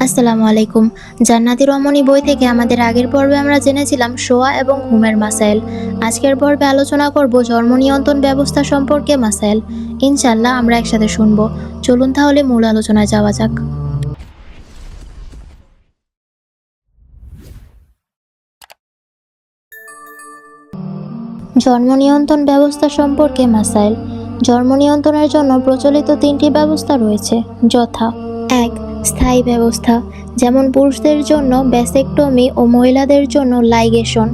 আসসালামু আলাইকুম। জান্নাতি রমণী বই থেকে আমাদের আগের পর্বে আমরা জেনেছিলাম শোয়া এবং ঘুমের মাসাইল। আজকের পর্বে আলোচনা করব জন্ম নিয়ন্ত্রণ ব্যবস্থা সম্পর্কে মাসাইল। ইনশাআল্লাহ আমরা একসাথে শুনবো। চলুন তাহলে মূল আলোচনায় যাওয়া যাক। জন্ম নিয়ন্ত্রণ ব্যবস্থা সম্পর্কে মাসাইল। জন্ম নিয়ন্ত্রণের জন্য প্রচলিত 3টি ব্যবস্থা রয়েছে, যথা 1. স্থায়ী ব্যবস্থা, যেমন পুরুষদের জন্য ভ্যাসেকটমি ও মহিলাদের জন্য লাইগেশন।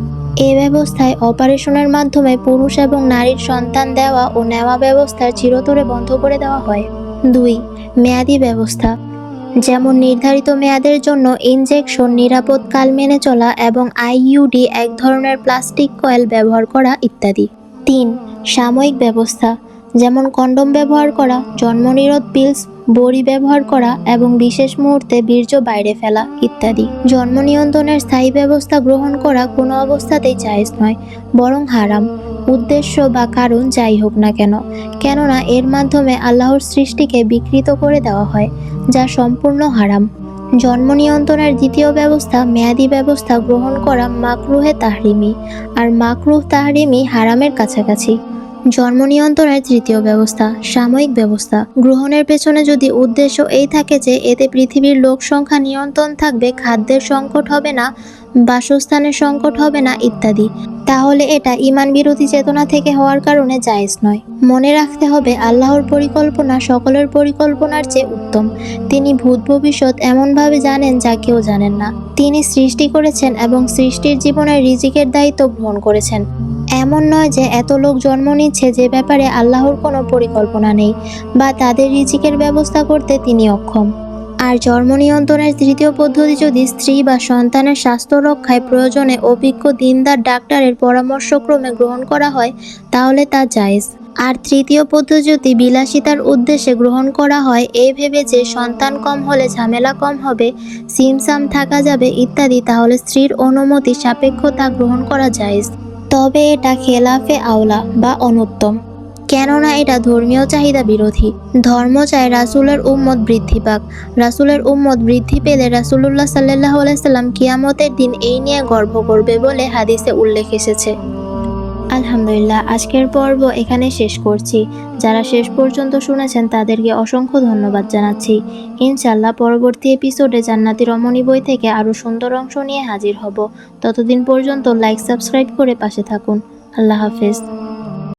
এই ব্যবস্থায় অপারেশনের মাধ্যমে পুরুষ এবং নারীর সন্তান দেওয়া ও নেওয়া ব্যবস্থার চিরতরে বন্ধ করে দেওয়া হয়। 2. মেয়াদি ব্যবস্থা, যেমন নির্ধারিত মেয়াদের জন্য ইনজেকশন, নিরাপদ কাল মেনে চলা এবং আইইউডি, এক ধরনের প্লাস্টিক কয়েল ব্যবহার করা ইত্যাদি। 3. সাময়িক ব্যবস্থা, যেমন কন্ডোম ব্যবহার করা, জন্মনিরোধ পিলস, বড়ি ব্যবহার করা এবং বিশেষ মুহূর্তে বীর্য বাইরে ফেলা ইত্যাদি। জন্ম নিয়ন্ত্রণের স্থায়ী ব্যবস্থা গ্রহণ করা কোনো অবস্থাতেই জায়েজ নয়, বরং হারাম, উদ্দেশ্য বা কারণ যাই হোক না কেন, কেননা এর মাধ্যমে আল্লাহর সৃষ্টিকে বিকৃত করে দেওয়া হয়, যা সম্পূর্ণ হারাম। জন্ম নিয়ন্ত্রণের দ্বিতীয় ব্যবস্থা মেয়াদি ব্যবস্থা গ্রহণ করা মাকরুহে তাহরিমি, আর মাকরুহ তাহরিমি হারামের কাছাকাছি। জন্ম নিয়ন্ত্রণের তৃতীয় ব্যবস্থা সাময়িক ব্যবস্থা গ্রহণের পেছনে যদি উদ্দেশ্য এই থাকে যে এতে পৃথিবীর লোক সংখ্যা নিয়ন্ত্রণ থাকবে, খাদ্যের সংকট হবে না, বাসস্থানের সংকট হবে না ইত্যাদি, তাহলে এটা ঈমান বিরোধী চেতনা থেকে হওয়ার কারণে জায়েজ নয়। মনে রাখতে হবে আল্লাহর পরিকল্পনা সকলের পরিকল্পনার চেয়ে উত্তম। তিনি ভূত ভবিষ্যৎ এমনভাবে জানেন যা কেউ জানেন না। তিনি সৃষ্টি করেছেন এবং সৃষ্টির জীবনের রিজিকের দায়িত্ব গ্রহণ করেছেন। এমন নয় যে এত লোক জন্ম নিচ্ছে যে ব্যাপারে আল্লাহর কোনো পরিকল্পনা নেই বা তাদের রিজিকের ব্যবস্থা করতে তিনি অক্ষম। আর জন্ম নিয়ন্ত্রণের তৃতীয় পদ্ধতি যদি স্ত্রী বা সন্তানের স্বাস্থ্য রক্ষায় প্রয়োজনে অভিজ্ঞ দিনদার ডাক্তারের পরামর্শক্রমে গ্রহণ করা হয় তাহলে তা জায়েজ। আর তৃতীয় পদ্ধতি যদি বিলাসিতার উদ্দেশ্যে গ্রহণ করা হয় এই ভেবে যে সন্তান কম হলে ঝামেলা কম হবে, সিমসাম থাকা যাবে ইত্যাদি, তাহলে স্ত্রীর অনুমতি সাপেক্ষ তা গ্রহণ করা জায়েজ। তবে এটা খেলাফে আওলা বা অনুত্তম, কেননা এটা ধর্মীয় চাহিদা বিরোধী। ধর্ম চায় রাসূলের উম্মত বৃদ্ধি পাক। রাসূলের উম্মত বৃদ্ধি পেলে রাসূলুল্লাহ সাল্লাল্লাহু আলাইহি সাল্লাম কিয়ামতের দিন এই নিয়ে গর্ব করবে বলে হাদিসে উল্লেখ এসেছে। আলহামদুলিল্লাহ, আজকের পর্ব এখানে শেষ করছি। যারা শেষ পর্যন্ত শুনেছেন তাদেরকে অসংখ্য ধন্যবাদ জানাচ্ছি। ইনশাআল্লাহ পরবর্তী এপিসোডে জান্নাতি রমণী বই থেকে আরও সুন্দর অংশ নিয়ে হাজির হব। ততদিন পর্যন্ত লাইক সাবস্ক্রাইব করে পাশে থাকুন। আল্লাহ হাফেজ।